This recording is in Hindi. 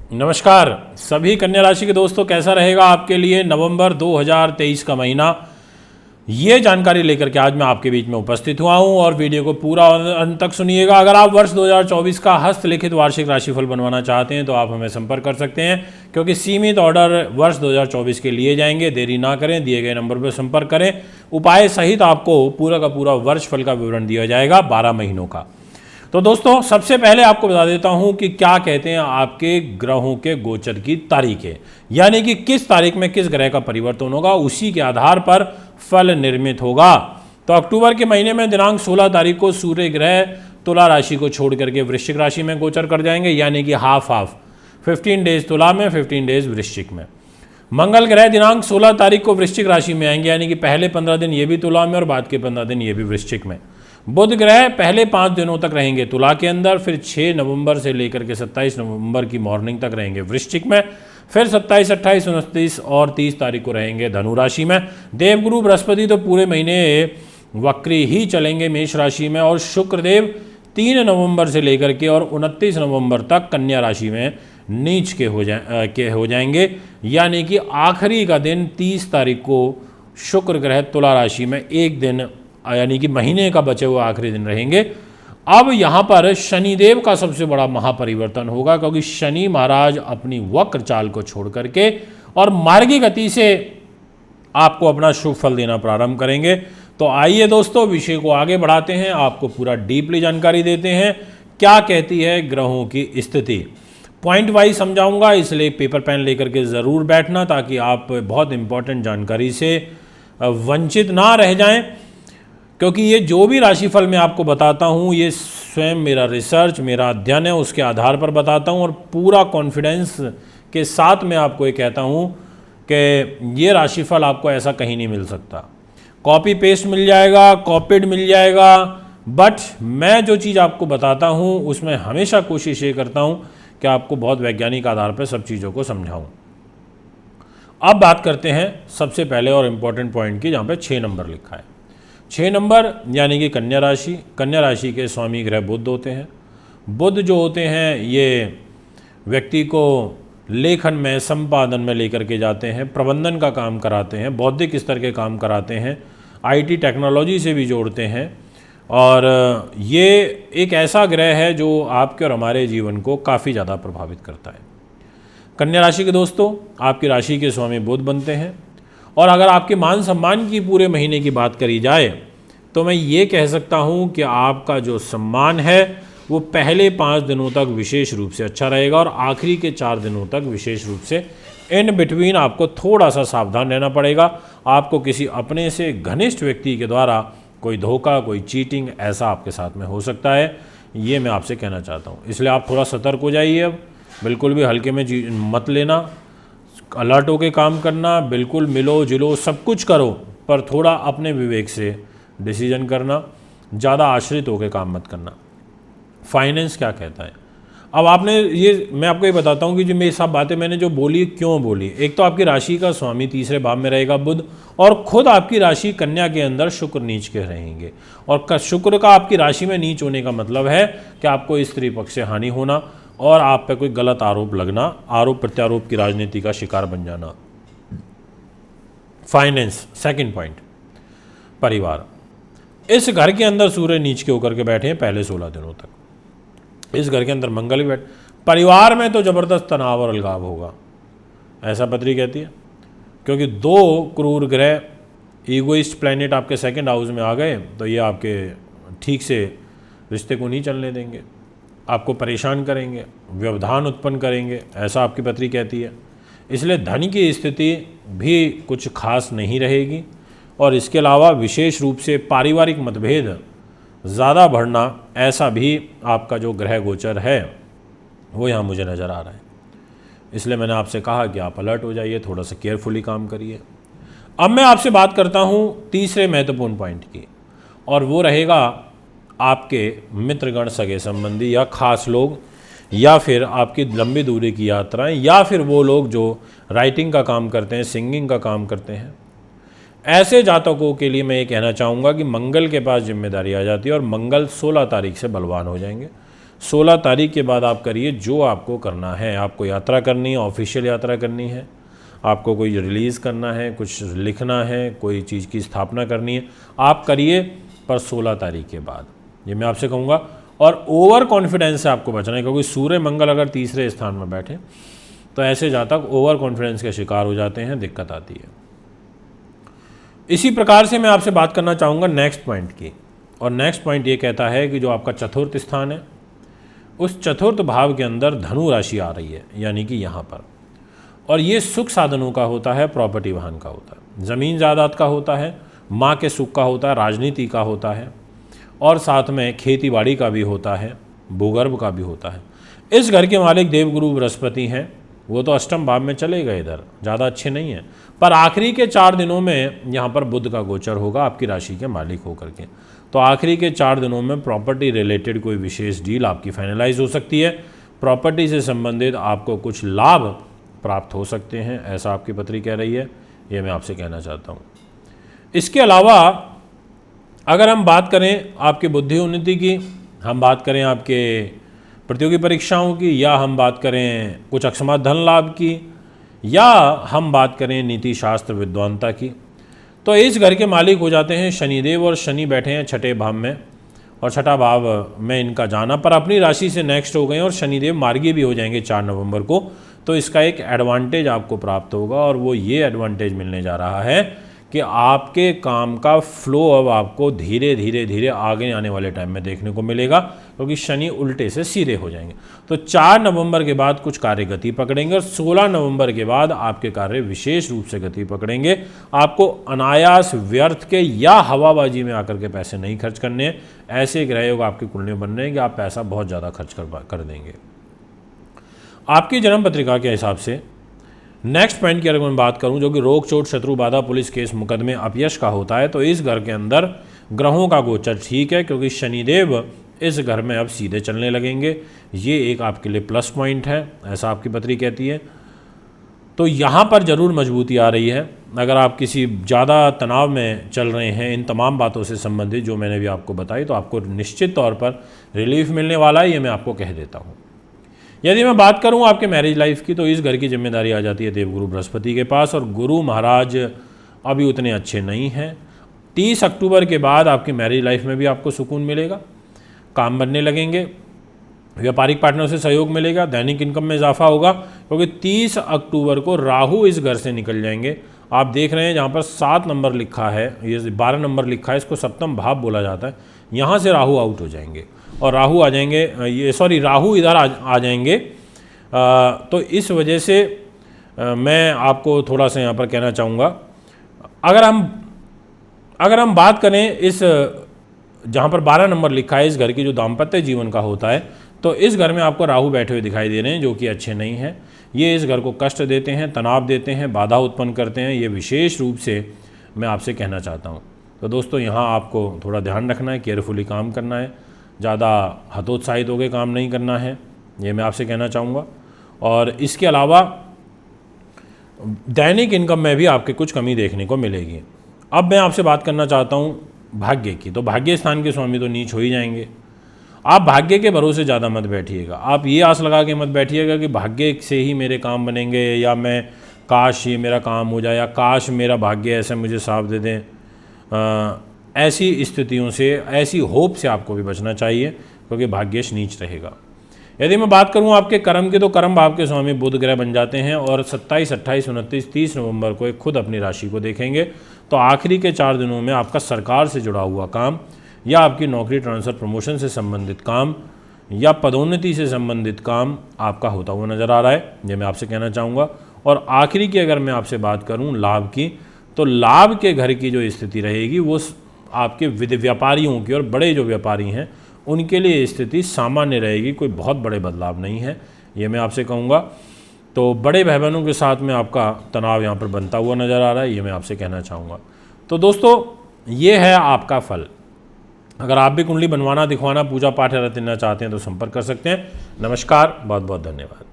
नमस्कार सभी कन्या राशि के दोस्तों, कैसा रहेगा आपके लिए नवंबर 2023 का महीना। ये जानकारी लेकर के आज मैं आपके बीच में उपस्थित हुआ हूं और वीडियो को पूरा अंत तक सुनिएगा। अगर आप वर्ष 2024 का हस्तलिखित वार्षिक राशिफल बनवाना चाहते हैं तो आप हमें संपर्क कर सकते हैं, क्योंकि सीमित ऑर्डर वर्ष 2024 के लिए जाएंगे। देरी ना करें, दिए गए नंबर पर संपर्क करें। उपाय सहित आपको पूरा का पूरा वर्ष फल का विवरण दिया जाएगा 12 महीनों का। तो दोस्तों, सबसे पहले आपको बता देता हूं कि क्या कहते हैं आपके ग्रहों के गोचर की तारीखें, यानी कि किस तारीख में किस ग्रह का परिवर्तन होगा, उसी के आधार पर फल निर्मित होगा। तो अक्टूबर के महीने में दिनांक 16 तारीख को सूर्य ग्रह तुला राशि को छोड़ करके वृश्चिक राशि में गोचर कर जाएंगे, यानी कि हाफ 15 डेज तुला में, 15 डेज वृश्चिक में। मंगल ग्रह दिनांक 16 तारीख को वृश्चिक राशि में आएंगे, यानी कि पहले 15 दिन ये भी तुला में और बाद के 15 दिन ये भी वृश्चिक में। बुध ग्रह पहले 5 दिनों तक रहेंगे तुला के अंदर, फिर 6 नवंबर से लेकर के 27 नवंबर की मॉर्निंग तक रहेंगे वृश्चिक में, फिर 27, 28, 29 और 30 तारीख को रहेंगे धनु राशि में। देवगुरु बृहस्पति तो पूरे महीने वक्री ही चलेंगे मेष राशि में, और शुक्रदेव 3 नवंबर से लेकर के और 29 नवंबर तक कन्या राशि में नीच के हो जाएंगे, यानी कि आखिरी का दिन 30 तारीख को शुक्र ग्रह तुला राशि में एक दिन, यानी कि महीने का बचे हुए आखिरी दिन रहेंगे। अब यहाँ पर शनिदेव का सबसे बड़ा महापरिवर्तन होगा, क्योंकि शनि महाराज अपनी वक्र चाल को छोड़ करके और मार्गी गति से आपको अपना शुभ फल देना प्रारंभ करेंगे। तो आइए दोस्तों, विषय को आगे बढ़ाते हैं, आपको पूरा डीपली जानकारी देते हैं क्या कहती है ग्रहों की स्थिति। पॉइंट वाइज समझाऊंगा, इसलिए पेपर पेन लेकर के ज़रूर बैठना, ताकि आप बहुत इंपॉर्टेंट जानकारी से वंचित ना रह जाएं। क्योंकि ये जो भी राशिफल मैं आपको बताता हूँ, ये स्वयं मेरा रिसर्च, मेरा अध्ययन है, उसके आधार पर बताता हूँ और पूरा कॉन्फिडेंस के साथ मैं आपको ये कहता हूँ कि ये राशिफल आपको ऐसा कहीं नहीं मिल सकता। कॉपी पेस्ट मिल जाएगा, कॉपीड मिल जाएगा, बट मैं जो चीज़ आपको बताता हूँ उसमें हमेशा कोशिश ये करता हूँ कि आपको बहुत वैज्ञानिक आधार पर सब चीज़ों को समझाऊँ। अब बात करते हैं सबसे पहले और इम्पोर्टेंट पॉइंट की, जहाँ पे 6 नंबर लिखा है। 6 नंबर यानी कि कन्या राशि। कन्या राशि के स्वामी ग्रह बुध होते हैं। बुध जो होते हैं ये व्यक्ति को लेखन में, संपादन में लेकर के जाते हैं, प्रबंधन का काम कराते हैं, बौद्धिक स्तर के काम कराते हैं, आईटी टेक्नोलॉजी से भी जोड़ते हैं, और ये एक ऐसा ग्रह है जो आपके और हमारे जीवन को काफ़ी ज़्यादा प्रभावित करता है। कन्या राशि के दोस्तों, आपकी राशि के स्वामी बुध बनते हैं, और अगर आपके मान सम्मान की पूरे महीने की बात करी जाए तो मैं ये कह सकता हूँ कि आपका जो सम्मान है वो पहले 5 दिनों तक विशेष रूप से अच्छा रहेगा, और आखिरी के 4 दिनों तक विशेष रूप से। इन बिटवीन आपको थोड़ा सा सावधान रहना पड़ेगा। आपको किसी अपने से घनिष्ठ व्यक्ति के द्वारा कोई धोखा, कोई चीटिंग ऐसा आपके साथ में हो सकता है, ये मैं आपसे कहना चाहता हूँ। इसलिए आप थोड़ा सतर्क हो जाइए। अब बिल्कुल भी हल्के में मत लेना, अलर्ट होकर काम करना, बिल्कुल मिलो जुलो सब कुछ करो, पर थोड़ा अपने विवेक से डिसीजन करना, ज़्यादा आश्रित होकर काम मत करना। फाइनेंस क्या कहता है, अब आपने ये, मैं आपको ये बताता हूँ कि जो मेरी सब बातें मैंने जो बोली क्यों बोली। एक तो आपकी राशि का स्वामी तीसरे भाव में रहेगा बुध, और खुद आपकी राशि कन्या के अंदर शुक्र नीच के रहेंगे, और शुक्र का आपकी राशि में नीच होने का मतलब है कि आपको स्त्री पक्ष से हानि होना और आप पे कोई गलत आरोप लगना, आरोप प्रत्यारोप की राजनीति का शिकार बन जाना। Finance second point. परिवार, इस घर के अंदर सूर्य नीच के होकर के बैठे हैं पहले 16 दिनों तक। इस घर के अंदर मंगल भी बैठे, परिवार में तो जबरदस्त तनाव और अलगाव होगा, ऐसा पत्री कहती है, क्योंकि 2 क्रूर ग्रह ईगोइस्ट प्लैनेट आपके सेकंड हाउस में आ गए, तो ये आपके ठीक से रिश्ते को नहीं चलने देंगे, आपको परेशान करेंगे, व्यवधान उत्पन्न करेंगे, ऐसा आपकी पत्री कहती है। इसलिए धन की स्थिति भी कुछ खास नहीं रहेगी, और इसके अलावा विशेष रूप से पारिवारिक मतभेद ज़्यादा बढ़ना, ऐसा भी आपका जो ग्रह गोचर है वो यहाँ मुझे नज़र आ रहा है। इसलिए मैंने आपसे कहा कि आप अलर्ट हो जाइए, थोड़ा सा केयरफुली काम करिए। अब मैं आपसे बात करता हूँ तीसरे महत्वपूर्ण पॉइंट की, और वो रहेगा आपके मित्रगण, सगे संबंधी या खास लोग, या फिर आपकी लंबी दूरी की यात्राएं, या फिर वो लोग जो राइटिंग का काम करते हैं, सिंगिंग का काम करते हैं। ऐसे जातकों के लिए मैं ये कहना चाहूँगा कि मंगल के पास जिम्मेदारी आ जाती है, और मंगल 16 तारीख से बलवान हो जाएंगे। 16 तारीख के बाद आप करिए जो आपको करना है। आपको यात्रा करनी है, ऑफिशियल यात्रा करनी है, आपको कोई रिलीज़ करना है, कुछ लिखना है, कोई चीज़ की स्थापना करनी है, आप करिए, पर 16 तारीख के बाद, ये मैं आपसे कहूँगा। और ओवर कॉन्फिडेंस से आपको बचना है, क्योंकि सूर्य मंगल अगर तीसरे स्थान में बैठे तो ऐसे जातक ओवर कॉन्फिडेंस के शिकार हो जाते हैं, दिक्कत आती है। इसी प्रकार से मैं आपसे बात करना चाहूँगा नेक्स्ट पॉइंट की, और नेक्स्ट पॉइंट ये कहता है कि जो आपका चतुर्थ स्थान है, उस चतुर्थ भाव के अंदर धनु राशि आ रही है, यानी कि यहाँ पर, और ये सुख साधनों का होता है, प्रॉपर्टी वाहन का होता है, ज़मीन जायदाद का होता है, माँ के सुख का होता है, राजनीति का होता है, और साथ में खेती बाड़ी का भी होता है, भूगर्भ का भी होता है। इस घर के मालिक देवगुरु बृहस्पति हैं, वो तो अष्टम भाव में चले गए, इधर ज़्यादा अच्छे नहीं हैं, पर आखिरी के 4 दिनों में यहाँ पर बुध का गोचर होगा आपकी राशि के मालिक होकर के। तो आखिरी के 4 दिनों में प्रॉपर्टी रिलेटेड कोई विशेष डील आपकी फाइनलाइज हो सकती है, प्रॉपर्टी से संबंधित आपको कुछ लाभ प्राप्त हो सकते हैं, ऐसा आपकी पत्री कह रही है, ये मैं आपसे कहना चाहता हूँ। इसके अलावा अगर हम बात करें आपकी बुद्धि उन्नति की, हम बात करें आपके प्रतियोगी परीक्षाओं की, या हम बात करें कुछ अकस्मात धन लाभ की, या हम बात करें नीति शास्त्र विद्वानता की, तो इस घर के मालिक हो जाते हैं शनिदेव, और शनि बैठे हैं छठे भाव में, और छठा भाव में इनका जाना, पर अपनी राशि से नेक्स्ट हो गए और शनिदेव मार्गी भी हो जाएंगे 4 नवंबर को। तो इसका एक एडवांटेज आपको प्राप्त होगा, और वो ये एडवांटेज मिलने जा रहा है कि आपके काम का फ्लो अब आपको धीरे धीरे आगे आने वाले टाइम में देखने को मिलेगा, क्योंकि शनि उल्टे से सीधे हो जाएंगे। तो 4 नवंबर के बाद कुछ कार्य गति पकड़ेंगे, और 16 नवंबर के बाद आपके कार्य विशेष रूप से गति पकड़ेंगे। आपको अनायास व्यर्थ के या हवाबाजी में आकर के पैसे नहीं खर्च करने हैं। ऐसे ग्रह योग आपकी कुंडली में बन रहे हैं कि आप पैसा बहुत ज़्यादा खर्च कर देंगे। आपकी जन्म पत्रिका के हिसाब से नेक्स्ट पॉइंट की अगर मैं बात करूं, जो कि रोग चोट शत्रु बाधा पुलिस केस मुकदमे अपयश का होता है, तो इस घर के अंदर ग्रहों का गोचर ठीक है, क्योंकि शनिदेव इस घर में अब सीधे चलने लगेंगे। ये एक आपके लिए प्लस पॉइंट है, ऐसा आपकी पत्री कहती है। तो यहाँ पर ज़रूर मजबूती आ रही है। अगर आप किसी ज़्यादा तनाव में चल रहे हैं इन तमाम बातों से संबंधित जो मैंने भी आपको बताई, तो आपको निश्चित तौर पर रिलीफ मिलने वाला है, ये मैं आपको कह देता हूँ। यदि मैं बात करूं आपके मैरिज लाइफ की, तो इस घर की जिम्मेदारी आ जाती है देवगुरु बृहस्पति के पास, और गुरु महाराज अभी उतने अच्छे नहीं हैं। 30 अक्टूबर के बाद आपकी मैरिज लाइफ में भी आपको सुकून मिलेगा, काम बनने लगेंगे, व्यापारिक पार्टनर से सहयोग मिलेगा, दैनिक इनकम में इजाफा होगा, क्योंकि 30 अक्टूबर को राहु इस घर से निकल जाएंगे। आप देख रहे हैं जहाँ पर 7 नंबर लिखा है, ये 12 नंबर लिखा है, इसको सप्तम भाव बोला जाता है। यहाँ से राहु आउट हो जाएंगे, और राहु आ जाएंगे, राहु इधर आ जाएंगे। तो इस वजह से मैं आपको थोड़ा सा यहाँ पर कहना चाहूँगा, अगर हम बात करें इस जहाँ पर 12 नंबर लिखा है, इस घर की जो दाम्पत्य जीवन का होता है, तो इस घर में आपको राहु बैठे हुए दिखाई दे रहे हैं, जो कि अच्छे नहीं हैं। ये इस घर को कष्ट देते हैं, तनाव देते हैं, बाधा उत्पन्न करते हैं, ये विशेष रूप से मैं आपसे कहना चाहता हूँ। तो दोस्तों यहाँ आपको थोड़ा ध्यान रखना है, केयरफुली काम करना है, ज़्यादा हतोत्साहित होकर काम नहीं करना है, ये मैं आपसे कहना चाहूँगा। और इसके अलावा दैनिक इनकम में भी आपके कुछ कमी देखने को मिलेगी। अब मैं आपसे बात करना चाहता हूँ भाग्य की। तो भाग्य स्थान के स्वामी तो नीच हो ही जाएंगे। आप भाग्य के भरोसे ज़्यादा मत बैठिएगा। आप ये आस लगा के मत बैठिएगा कि भाग्य से ही मेरे काम बनेंगे, या मैं काश ये मेरा काम हो जाए, या काश मेरा भाग्य ऐसे मुझे साथ दे दें। ऐसी स्थितियों से, ऐसी होप से आपको भी बचना चाहिए, क्योंकि भाग्यश नीच रहेगा। यदि मैं बात करूं आपके कर्म की, तो कर्म भाव के स्वामी बुध ग्रह बन जाते हैं, और 27, 28, 29, 30 नवंबर को एक खुद अपनी राशि को देखेंगे। तो आखिरी के 4 दिनों में आपका सरकार से जुड़ा हुआ काम, या आपकी नौकरी ट्रांसफ़र प्रमोशन से संबंधित काम, या पदोन्नति से संबंधित काम आपका होता हुआ नज़र आ रहा है, ये मैं आपसे कहना चाहूँगा। और आखिरी की अगर मैं आपसे बात करूँ लाभ की, तो लाभ के घर की जो स्थिति रहेगी वो आपके व्यापारियों की, और बड़े जो व्यापारी हैं उनके लिए स्थिति सामान्य रहेगी, कोई बहुत बड़े बदलाव नहीं है, ये मैं आपसे कहूँगा। तो बड़े भाई बहनों के साथ में आपका तनाव यहाँ पर बनता हुआ नज़र आ रहा है, ये मैं आपसे कहना चाहूँगा। तो दोस्तों ये है आपका फल। अगर आप भी कुंडली बनवाना, दिखवाना, पूजा पाठ या रचना चाहते हैं तो संपर्क कर सकते हैं। नमस्कार, बहुत बहुत धन्यवाद।